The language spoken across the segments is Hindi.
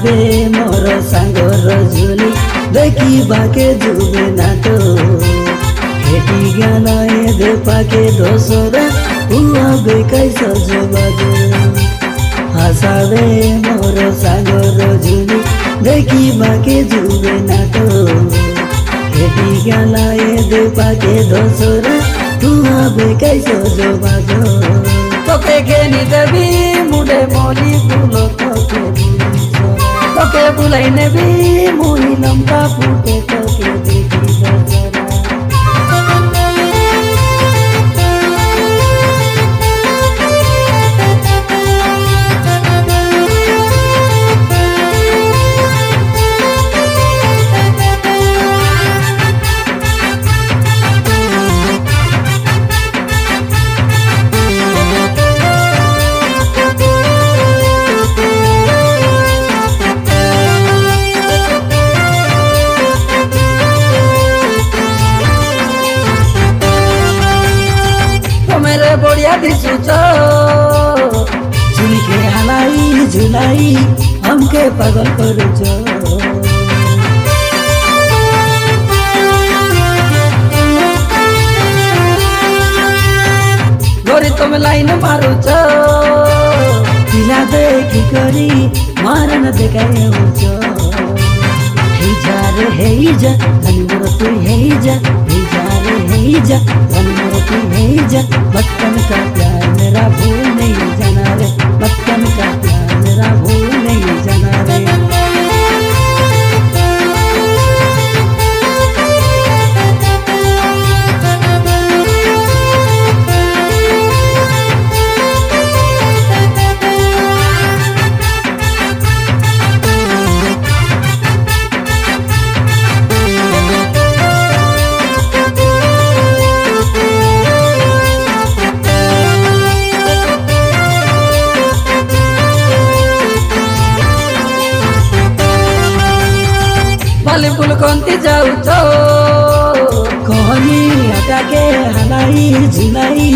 হাসাবে মোর সাঙ্গর ঝুলি দেখিবাকে যুবে না তো হেঁটি গানায় দে পাকে দোসরা হুয়াবে কাইস জবাদ হাসাবে মোর সাঙ্গর ঝুলি দেখিবাকে যুবে না তো হেঁটি গানায় দে পাকে দোসরা হুয়াবে কাইস জবাদ তোকে ঘেনি দেবি মুডে মলি ফুল তোকে বুলাই নেবি মুই লঙ্কা ফুটে তোকে দেখি मेरे बढ़िया दिसुच चुनी के हलाई झुलाई हमके पागल करुच गोरी तुम लाइन मारुच पिला देखी करी मारन देखाए जा रे हे जा धनी मोर तू हे जा रे हे जा धनी मोर तू हे जा बचपन का प्यार मेरा भूल नहीं जाना रे बचपन का प्यार मेरा भूल नहीं जाना रे माली फुल कोंती जाऊ तो कहनी हटाके हलाई झिलाई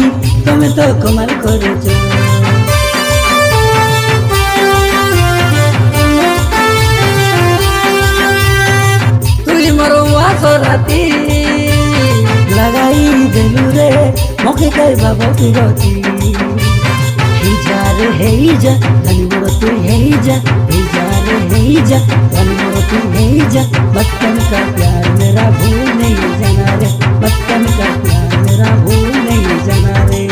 तुम्हें तो कमाल करो तुई मरो आसो राती लगाई देलू रे मौके कई बाबा की रोती जा रे हे जा धनी मोर तू हे जा रे हे जा धनी मोर तू हे जा बचपन का प्यार मेरा भूल नहीं जाना रे बचपन का प्यार मेरा भूल नहीं जाना रे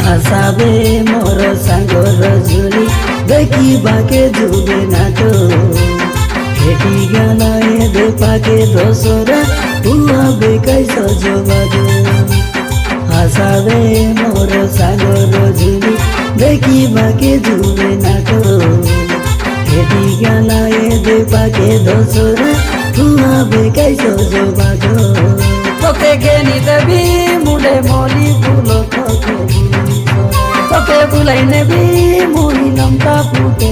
हसाबे मोर सागर झुली देखिबाके जुबे ना तो हेटी गानाए दे पाके दोसरा हुआबे कैस जबाद हसाबे मोर सागर झुली देखिबाके जुबे ना तो हेटी गानाए दे पाके दोसरा हुआबे कैस जबाद তোকে ঘেনি দেবি মুডে মলি ফুল তোকে বুলাই নেবি মুই লঙ্কা ফুটে